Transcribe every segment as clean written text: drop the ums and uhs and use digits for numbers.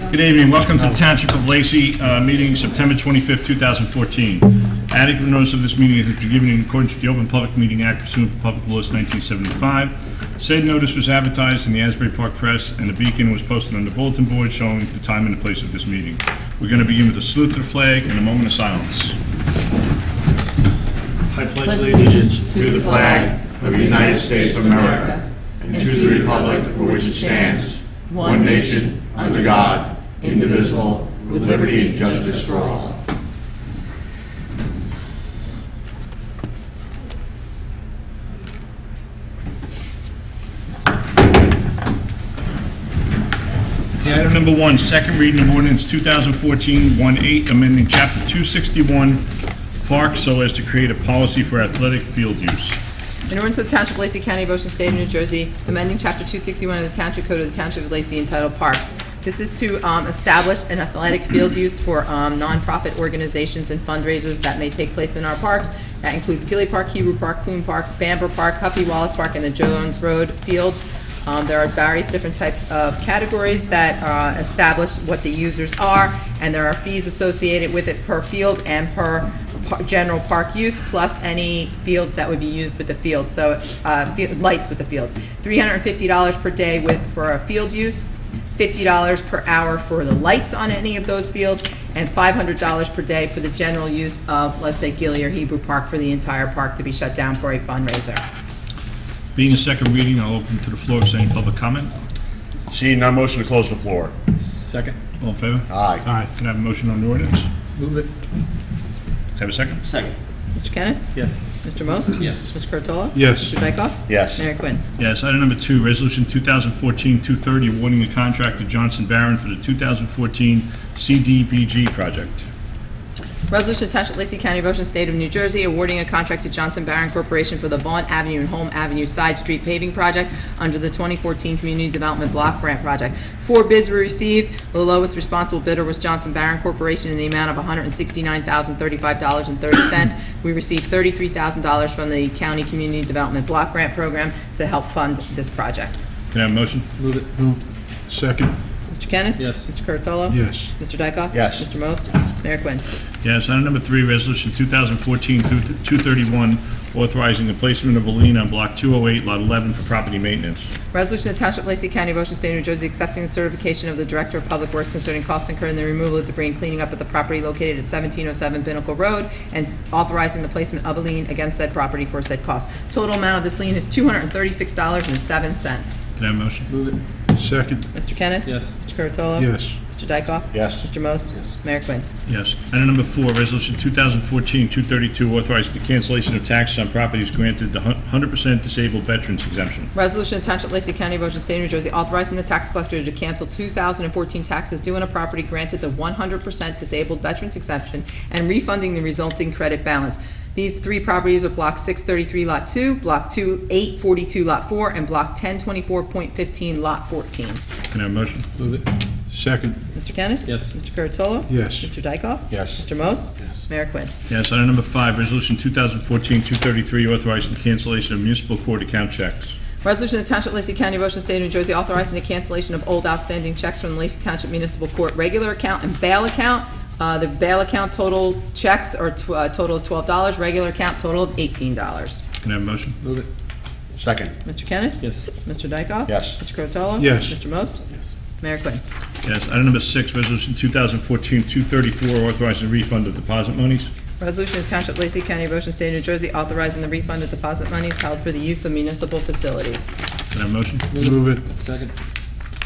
Good evening. Welcome to the Township of Lacey meeting September 25th, 2014. Adequate notice of this meeting has been given in accordance with the Open Public Meeting Act pursuant to Public Laws 1975. Said notice was advertised in the Asbury Park Press, and the beacon was posted on the bulletin board showing the time and the place of this meeting. We're going to begin with a salute to the flag and a moment of silence. I pledge allegiance to the flag of the United States of America and to the republic for which it stands, one nation, under God, indivisible, with liberty and justice for all. Item number 1, second reading of ordinance 2014-18, amending Chapter 261, Parks, so as to create a policy for athletic field use. In ordinance of the Township of Lacey County, Ocean State of New Jersey, amending Chapter 261 of the Township Code of the Township of Lacey entitled Parks. This is to establish an athletic field use for nonprofit organizations and fundraisers that may take place in our parks. That includes Gilly Park, Hebrew Park, Clune Park, Bamber Park, Huffy Wallace Park, and the Jones Road fields. There are various different types of categories that establish what the users are, and there are fees associated with it per field and per general park use, plus any fields that would be used with the field. So lights with the fields. $350 per day for a field use, $50 per hour for the lights on any of those fields, and $500 per day for the general use of, let's say, Gilly or Hebrew Park for the entire park to be shut down for a fundraiser. Being a second reading, I'll open to the floor for any public comment. Seeing none, motion to close the floor. Second. All in favor? Aye. Can I have a motion on the ordinance? Move it. Have a second? Second. Mr. Kennis? Yes. Mr. Most? Yes. Mr. Curatolo? Yes. Mr. Dykoff? Yes. Mayor Quinn. Yes. Item number 2, resolution 2014-230, awarding the contract to Johnson Barron for the 2014 CDBG project. Resolution to Township of Lacey County, Ocean State of New Jersey, awarding a contract to Johnson Barron Corporation for the Vaughn Avenue and Home Avenue Side Street paving project under the 2014 Community Development Block Grant Project. 4 bids were received. The lowest responsible bidder was Johnson Barron Corporation in the amount of $169,035.30. We received $33,000 from the County Community Development Block Grant Program to help fund this project. Can I have a motion? Move it. Second. Mr. Kennis? Yes. Mr. Curatolo? Yes. Mr. Dykoff? Yes. Mr. Most? Mayor Quinn. Yes. Item number 3, resolution 2014-231, authorizing the placement of a lien on block 208, lot 11 for property maintenance. Resolution to Township of Lacey County, Ocean State, New Jersey, accepting the certification of the Director of Public Works concerning costs incurred in the removal of debris and cleaning up of the property located at 1707 Pinnacle Road, and authorizing the placement of a lien against said property for said cost. Total amount of this lien is $236.07. Can I have a motion? Move it. Second. Mr. Kennis? Yes. Mr. Curatolo? Yes. Mr. Dykoff? Yes. Mr. Most? Yes. Mayor Quinn. Yes. Item number 4, resolution 2014-232, authorizing the cancellation of taxes on properties granted the 100% disabled veterans exemption. Resolution to Township of Lacey County, Ocean State, New Jersey, authorizing the tax collector to cancel 2014 taxes due on a property granted the 100% disabled veterans exemption and refunding the resulting credit balance. These 3 properties are Block 633, Lot 2, Block 842, Lot 4, and Block 1024.15, Lot 14. Can I have a motion? Move it. Second. Mr. Kennis? Yes. Mr. Curatolo? Yes. Mr. Dykoff? Yes. Mr. Most? Yes. Mayor Quinn. Yes. Item number 5, resolution 2014-233, authorizing the cancellation of municipal court account checks. Resolution of Township of Lacey County, Ocean State, New Jersey, authorizing the cancellation of old outstanding checks from the Lacey Township Municipal Court regular account and bail account. The bail account total checks are total of $12, regular account total of $18. Can I have a motion? Move it. Second. Mr. Kennis? Yes. Mr. Dykoff? Yes. Mr. Curatolo? Yes. Mr. Most? Yes. Mayor Quinn. Yes. Item number 6, resolution 2014-234, authorizing the refund of deposit monies. Resolution of Township of Lacey County, Ocean State, New Jersey, authorizing the refund of deposit monies held for the use of municipal facilities. Can I have a motion? Move it. Second.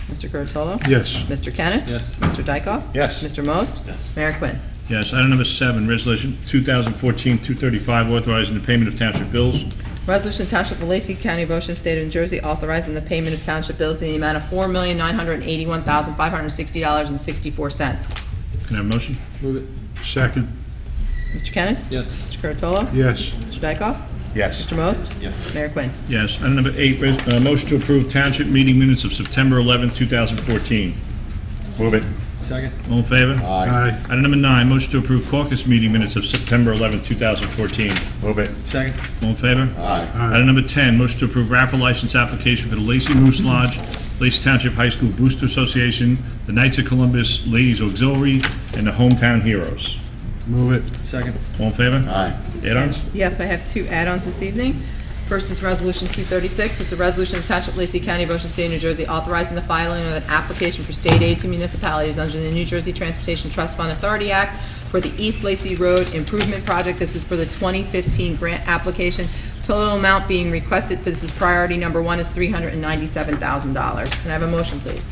Mr. Curatolo? Yes. Mr. Kennis? Yes. Mr. Dykoff? Yes. Mr. Most? Yes. Mayor Quinn. Yes. Item number 7, resolution 2014-235, authorizing the payment of township bills. Resolution to Township of Lacey County, Ocean State of New Jersey, authorizing the payment of township bills in the amount of $4,981,560.64. Can I have a motion? Move it. Second. Mr. Kennis? Yes. Mr. Curatolo? Yes. Mr. Dykoff? Yes. Mr. Most? Yes. Mayor Quinn. Yes. Item number 8, motion to approve township meeting minutes of September 11, 2014. Move it. Second. All in favor? Aye. Item number 9, motion to approve caucus meeting minutes of September 11, 2014. Move it. Second. All in favor? Aye. Item number 10, motion to approve raffle license application for the Lacey Moose Lodge Lacey Township High School Booster Association, the Knights of Columbus Ladies Auxiliary, and the Hometown Heroes. Move it. Second. All in favor? Aye. Add-ons? Yes, I have two add-ons this evening. First is Resolution 236. It's a resolution of Township of Lacey County, Ocean State, New Jersey, authorizing the filing of an application for state aid to municipalities under the New Jersey Transportation Trust Fund Authority Act for the East Lacey Road Improvement Project. This is for the 2015 grant application. Total amount being requested for this is priority number one is $397,000. Can I have a motion, please?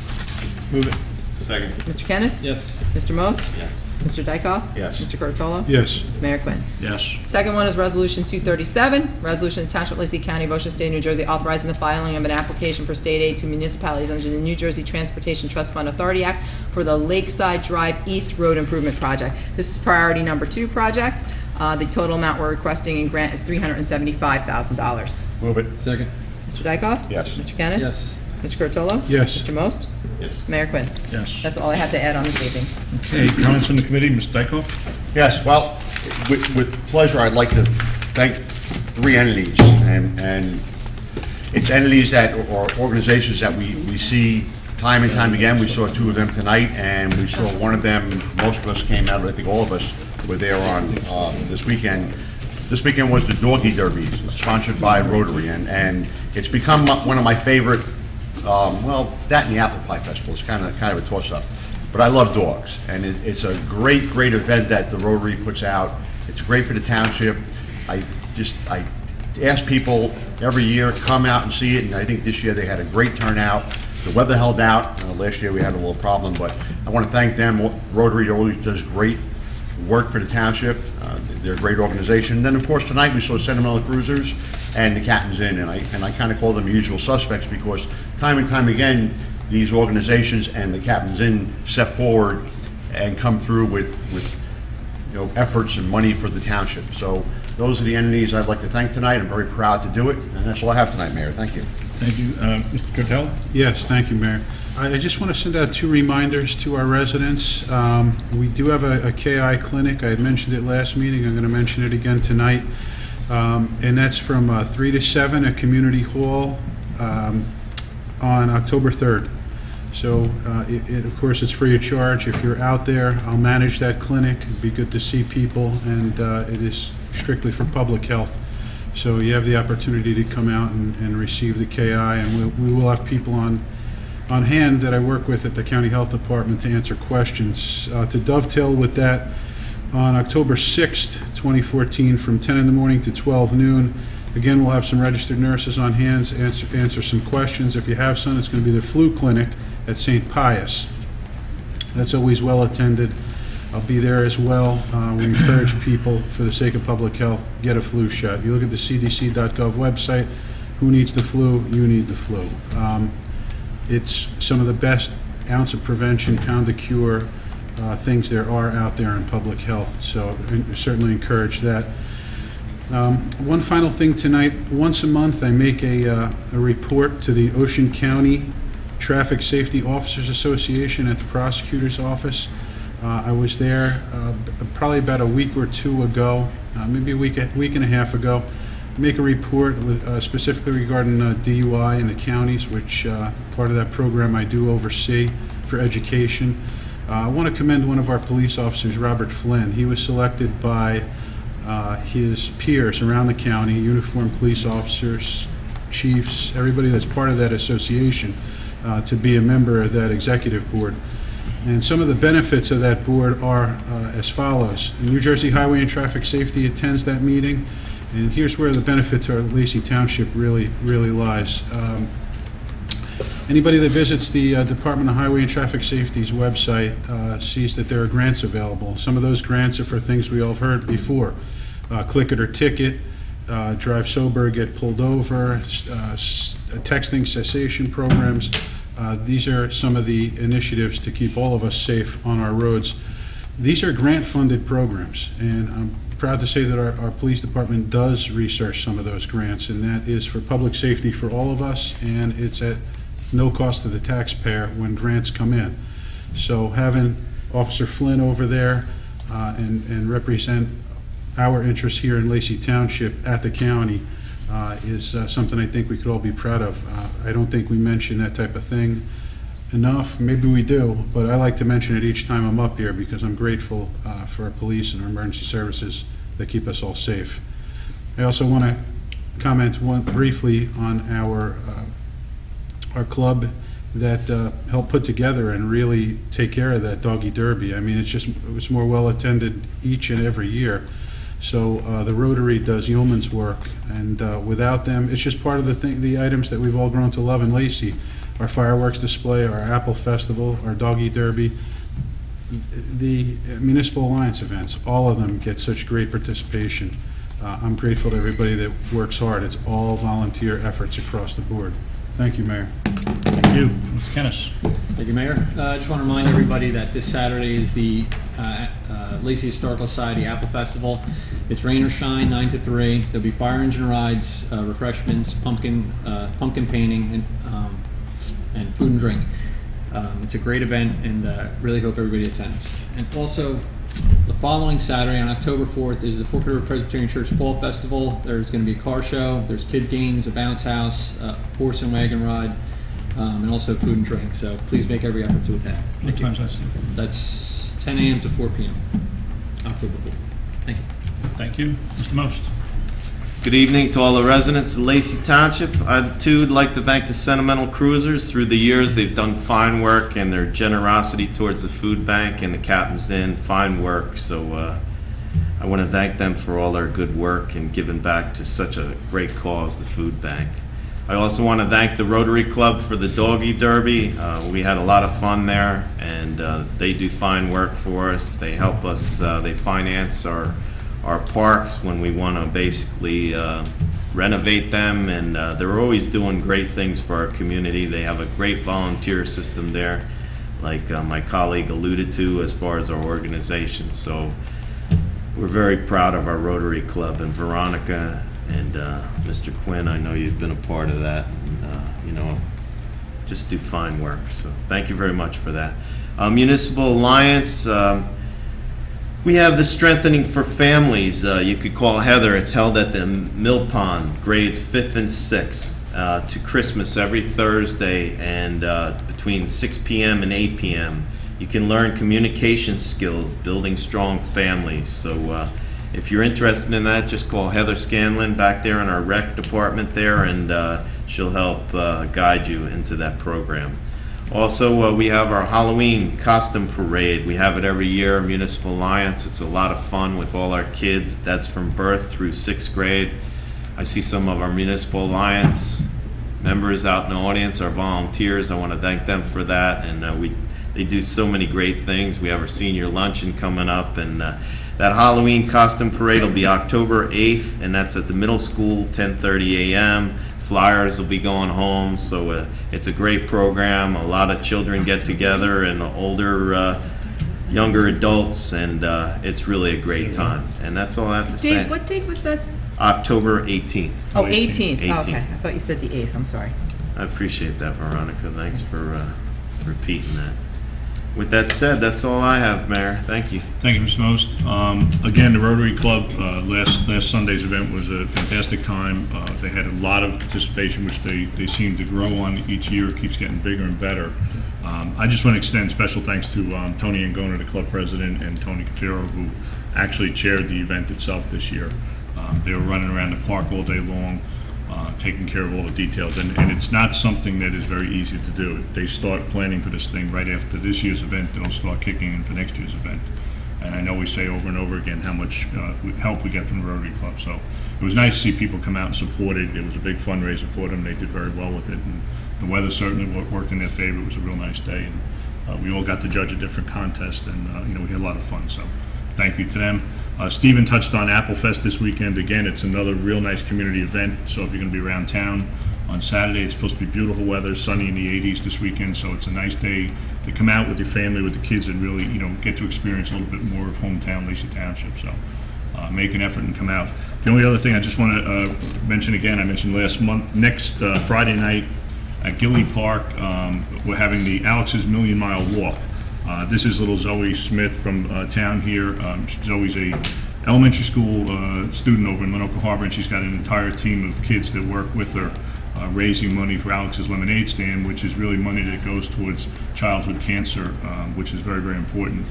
Move it. Second. Mr. Kennis? Yes. Mr. Most? Yes. Mr. Dykoff? Yes. Mr. Curatolo? Yes. Mayor Quinn. Yes. Second one is Resolution 237, resolution of Township of Lacey County, Ocean State, New Jersey, authorizing the filing of an application for state aid to municipalities under the New Jersey Transportation Trust Fund Authority Act for the Lakeside Drive East Road Improvement Project. This is priority number 2 project. The total amount we're requesting in grant is $375,000. Move it. Second. Mr. Dykoff? Yes. Mr. Kennis? Yes. Mr. Curatolo? Yes. Mr. Most? Yes. Mayor Quinn. Yes. That's all I have to add on this evening. Okay, comments from the committee, Mr. Dykoff? Yes, well, with pleasure, I'd like to thank 3 entities, and it's entities that, or organizations that we see time and time again. We saw 2 of them tonight, and we saw one of them, most of us came out, I think all of us were there on this weekend. This weekend was the Doggy Derby, sponsored by Rotary, and it's become one of my favorite, well, that and the Apple Pie Festival. It's kind of a toss-up. But I love dogs, and it's a great event that the Rotary puts out. It's great for the township. I ask people every year, come out and see it, and I think this year they had a great turnout. The weather held out. Last year we had a little problem, but I want to thank them. Rotary always does great work for the township. They're a great organization. And then, of course, tonight we saw Sentimental Cruisers and the Captain's Inn, and I kind of call them usual suspects because time and time again, these organizations and the Captain's Inn step forward and come through with efforts and money for the township. So those are the entities I'd like to thank tonight. I'm very proud to do it, and that's all I have tonight, Mayor. Thank you. Thank you. Mr. Curatolo? Yes, thank you, Mayor. I just want to send out 2 reminders to our residents. We do have a KI clinic. I had mentioned it last meeting. I'm going to mention it again tonight. And that's from 3 to 7 at Community Hall on October 3rd. So, of course, it's free of charge. If you're out there, I'll manage that clinic. It'd be good to see people, and it is strictly for public health. So you have the opportunity to come out and receive the KI, and we will have people on hand that I work with at the County Health Department to answer questions. To dovetail with that, on October 6th, 2014, from 10 in the morning to 12 noon, again, we'll have some registered nurses on hand to answer some questions. If you have some, it's going to be the flu clinic at St. Pius. That's always well attended. I'll be there as well. We encourage people, for the sake of public health, get a flu shot. You look at the cdc.gov website, who needs the flu? You need the flu. It's some of the best ounce of prevention, pound of cure things there are out there in public health, so I certainly encourage that. One final thing tonight, once a month I make a report to the Ocean County Traffic Safety Officers Association at the prosecutor's office. I was there probably about a week or 2 ago, maybe a week and a half ago. Make a report specifically regarding DUI in the counties, which part of that program I do oversee for education. I want to commend one of our police officers, Robert Flynn. He was selected by his peers around the county, uniformed police officers, chiefs, everybody that's part of that association, to be a member of that executive board. And some of the benefits of that board are as follows. New Jersey Highway and Traffic Safety attends that meeting, and here's where the benefit to our Lacey Township really lies. Anybody that visits the Department of Highway and Traffic Safety's website sees that there are grants available. Some of those grants are for things we all have heard before. Click it or ticket, drive sober, get pulled over, texting cessation programs. These are some of the initiatives to keep all of us safe on our roads. These are grant-funded programs, and I'm proud to say that our police department does research some of those grants, and that is for public safety for all of us, and it's at no cost to the taxpayer when grants come in. So having Officer Flynn over there and represent our interests here in Lacey Township at the county is something I think we could all be proud of. I don't think we mention that type of thing enough. Maybe we do, but I like to mention it each time I'm up here because I'm grateful for our police and our emergency services that keep us all safe. I also want to comment briefly on our club that helped put together and really take care of that doggy derby. I mean, it's more well attended each and every year. So the Rotary does yeoman's work, and without them, it's just part of the items that we've all grown to love in Lacey. Our fireworks display, our Apple Festival, our doggy derby, the Municipal Alliance events, all of them get such great participation. I'm grateful to everybody that works hard. It's all volunteer efforts across the board. Thank you, Mayor. Thank you. Mr. Kennis. Thank you, Mayor. I just want to remind everybody that this Saturday is the Lacey Historical Society Apple Festival. It's rain or shine, 9 to 3. There'll be fire engine rides, refreshments, pumpkin painting, and food and drink. It's a great event, and really hope everybody attends. And also, the following Saturday, on October 4th, is the Forked River Presbyterian Church Fall Festival. There's going to be a car show, there's kids games, a bounce house, a horse and wagon ride, and also food and drink. So please make every effort to attend. What time's that, Steve? That's 10 a.m. to 4 p.m. October 4th. Thank you. Thank you. Mr. Most. Good evening to all the residents of Lacey Township. I too would like to thank the Sentimental Cruisers. Through the years, they've done fine work, and their generosity towards the food bank and the Captain's Inn, fine work. So I want to thank them for all their good work and giving back to such a great cause, the food bank. I also want to thank the Rotary Club for the Doggy Derby. We had a lot of fun there, and they do fine work for us. They help us, they finance our parks when we want to basically renovate them, and they're always doing great things for our community. They have a great volunteer system there, like my colleague alluded to, as far as our organization. So we're very proud of our Rotary Club, and Veronica and Mr. Quinn, I know you've been a part of that, and you know, just do fine work. So thank you very much for that. Municipal Alliance, we have the Strengthening for Families. You could call Heather. It's held at the Mill Pond, grades 5th and 6th, to Christmas every Thursday, and between 6 p.m. and 8 p.m. You can learn communication skills, building strong families. So if you're interested in that, just call Heather Scanlon back there in our rec department there, and she'll help guide you into that program. Also, we have our Halloween costume parade. We have it every year, Municipal Alliance. It's a lot of fun with all our kids. That's from birth through 6th grade. I see some of our Municipal Alliance members out in the audience, our volunteers. I want to thank them for that. And they do so many great things. We have our senior luncheon coming up, and that Halloween costume parade will be October 8th, and that's at the middle school, 10:30 a.m. Flyers will be going home, so it's a great program. A lot of children get together, and older, younger adults, and it's really a great time. And that's all I have to say. Dave, what date was that? October 18th. Oh, 18th. Oh, 18th. okay, I thought you said the 8th, I'm sorry. I appreciate that, Veronica. Thanks for repeating that. With that said, that's all I have, Mayor. Thank you. Thank you, Mr. Most. Again, the Rotary Club, last Sunday's event was a fantastic time. They had a lot of participation, which they seem to grow on each year. It keeps getting bigger and better. I just want to extend special thanks to Tony Angona, the club president, and Tony Cafiro, who actually chaired the event itself this year. They were running around the park all day long, taking care of all the details, and it's not something that is very easy to do. They start planning for this thing right after this year's event, they'll start kicking in for next year's event. And I know we say over and over again how much help we get from the Rotary Club, so it was nice to see people come out and support it. It was a big fundraiser for them. They did very well with it, and the weather certainly worked in their favor. It was a real nice day, and we all got to judge a different contest, and you know, we had a lot of fun, so thank you to them. Stephen touched on Apple Fest this weekend. Again, it's another real nice community event, so if you're going to be around town on Saturday, it's supposed to be beautiful weather, sunny in the 80s this weekend, so it's a nice day to come out with your family, with the kids, and really, you know, get to experience a little bit more of hometown Lacey Township. So make an effort and come out. The only other thing I just want to mention again, I mentioned last month, next Friday night at Gilly Park, we're having the Alex's Million Mile Walk. This is little Zoe Smith from town here. Zoe's a elementary school student over in Lenoka Harbor, and she's got an entire team of kids that work with her, raising money for Alex's Lemonade Stand, which is really money that goes towards childhood cancer, which is very, very important.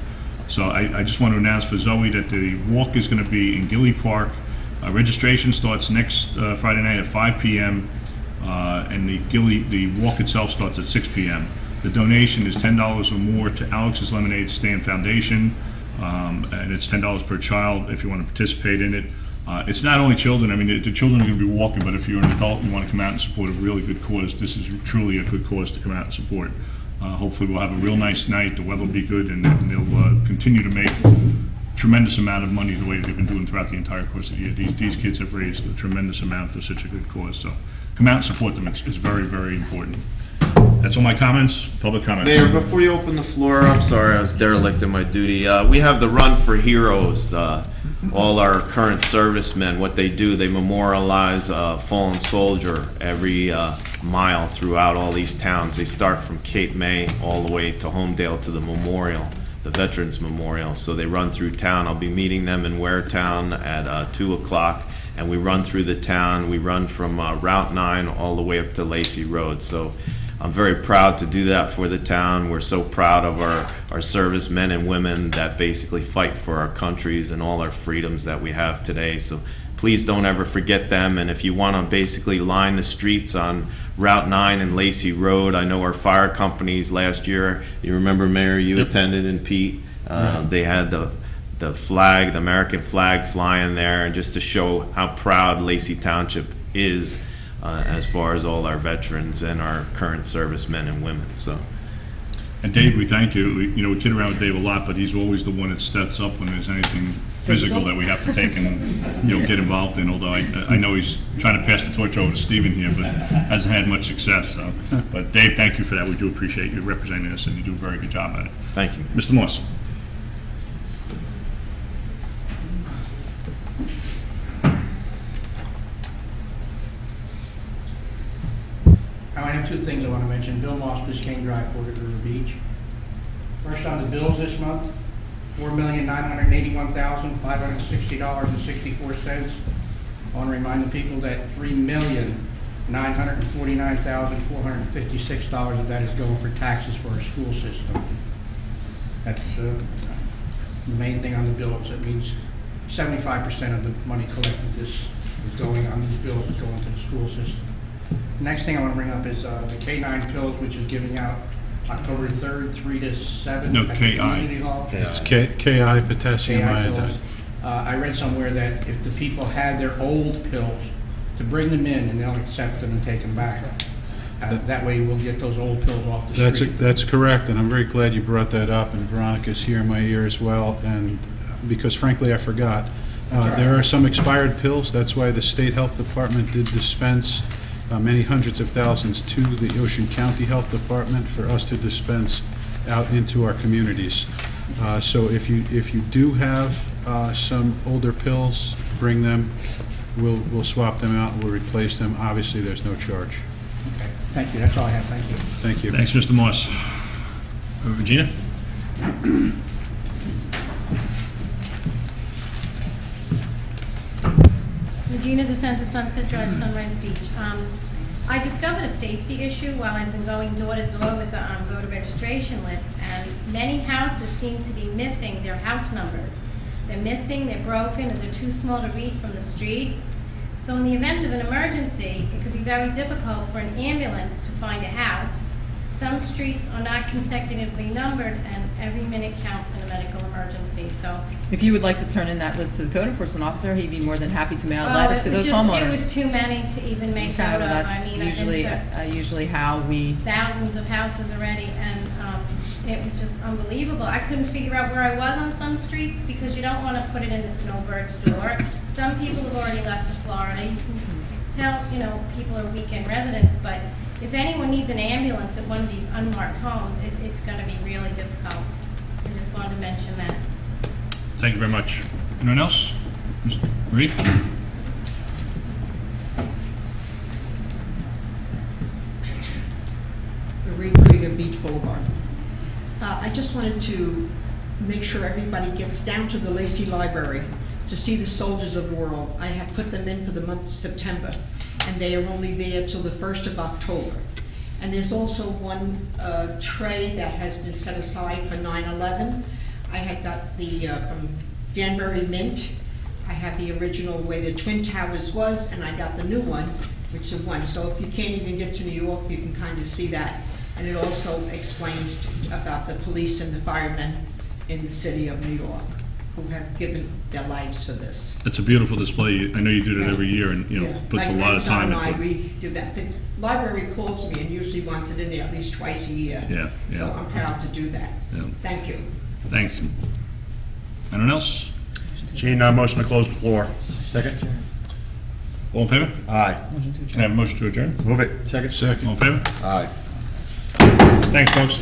So I just want to announce for Zoe that the walk is going to be in Gilly Park. Registration starts next Friday night at 5 p.m. And the walk itself starts at 6 p.m. The donation is $10 or more to Alex's Lemonade Stand Foundation, and it's $10 per child if you want to participate in it. It's not only children. I mean, the children are going to be walking, but if you're an adult and you want to come out and support a really good cause, this is truly a good cause to come out and support. Hopefully we'll have a real nice night, the weather will be good, and they'll continue to make tremendous amount of money the way they've been doing throughout the entire course of the year. These kids have raised a tremendous amount for such a good cause, so come out and support them. It's very, very important. That's all my comments. Public comments. Mayor, before you open the floor, I'm sorry, I was derelict in my duty. We have the Run for Heroes. All our current servicemen, what they do, they memorialize a fallen soldier every mile throughout all these towns. They start from Cape May all the way to Homedale to the memorial, the Veterans Memorial. So they run through town. I'll be meeting them in Waretown at 2 o'clock. And we run through the town. We run from Route 9 all the way up to Lacey Road. So I'm very proud to do that for the town. We're so proud of our servicemen and women that basically fight for our countries and all our freedoms that we have today. So please don't ever forget them. And if you want to basically line the streets on Route 9 and Lacey Road, I know our fire companies last year, you remember, Mayor, you attended, and Pete, they had the flag, the American flag flying there, and just to show how proud Lacey Township is as far as all our veterans and our current servicemen and women. So, And Dave, we thank you. We kid around with Dave a lot, but he's always the one that steps up when there's anything physical that we have to take and get involved in. Although I know he's trying to pass the torch over to Stephen here, but hasn't had much success. So, but Dave, thank you for that. We do appreciate you representing us, and you do a very good job at it. thank you. Mr. Moss. I have two things I want to mention. Bill Moss, Biscayne Drive, Port River Beach. First on the bills this month, $4,981,560.64. I want to remind the people that $3,949,456 of that is going for taxes for our school system. That's the main thing on the bills. It means 75% of the money collected is going on these bills is going to the school system. The next thing I want to bring up is the K9 pills, which is giving out October 3rd, 3 to 7 No, at the KI. community hall. It's KI potassium KI iodide. pills. I read somewhere that if the people have their old pills, to bring them in and they'll accept them and take them back. That way we'll get those old pills off the street. That's correct, and I'm very glad you brought that up, and Veronica's here in my ear as well, and because frankly I forgot. There are some expired pills. That's why the State Health Department did dispense many hundreds of thousands to the Ocean County Health Department for us to dispense out into our communities. So if you do have some older pills, bring them. We'll swap them out. We'll replace them. Obviously, there's no charge. Okay, thank you. That's all I have. Thank you. Thank you. Thanks, Mr. Moss. Regina? Regina DeSantis, Sunset Drive, Sunrise Beach. I discovered a safety issue while I've been going door to door with a voter registration list, and many houses seem to be missing their house numbers. They're missing, they're broken, or they're too small to read from the street. So in the event of an emergency, it could be very difficult for an ambulance to find a house. Some streets are not consecutively numbered, and every minute counts in a medical emergency. So, If you would like to turn in that list to the code enforcement officer, he'd be more than happy to mail a letter to those homeowners. It was too many to even make Okay, note well, of. that's I mean, I've been to usually how we, thousands of houses already, and it was just unbelievable. I couldn't figure out where I was on some streets because you don't want to put it in the snowbird's door. Some people have already left for Florida. You can tell, people are weekend residents, but if anyone needs an ambulance at one of these unmarked homes, it's going to be really difficult. I just wanted to mention that. Thank you very much. Anyone else? Mr. Reed? Krieger Beach Boulevard. I just wanted to make sure everybody gets down to the Lacey Library to see the soldiers of the world. I have put them in for the month of September, and they are only there till the 1st of October. And there's also one tray that has been set aside for 9/11. I had got the, from Danbury Mint, I have the original where the Twin Towers was, and I got the new one, which is one. So if you can't even get to New York, you can kind of see that. And it also explains about the police and the firemen in the city of New York who have given their lives for this. It's a beautiful display. I know you do it every year and, you know, Yeah. puts a lot of time My grandson into and it. I, we do that. The library calls me and usually wants it in there at least twice a year. Yeah, So yeah. I'm proud to do that. Yeah. Thank you. Thanks. Anyone else? Seeing none, motion to close the floor. Second. All in favor? Aye. Can I have a motion to adjourn? Move it. Second. All in favor? Aye. Thanks, folks.